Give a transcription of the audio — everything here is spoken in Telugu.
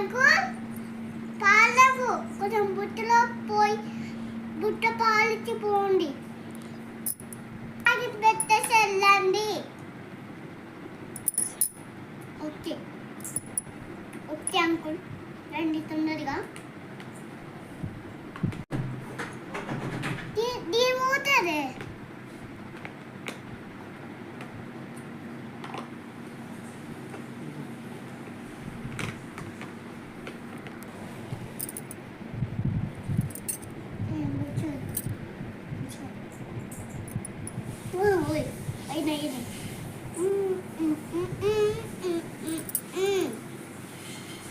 అంకుల్ పాలవు కొంచెం బుట్టలో పోయి బుట్ట పాలిచ్చి పోండి. అది పెట్టేసి వెళ్ళండి. ఓకే ఓకే అంకుల్ రండి తొందరగా.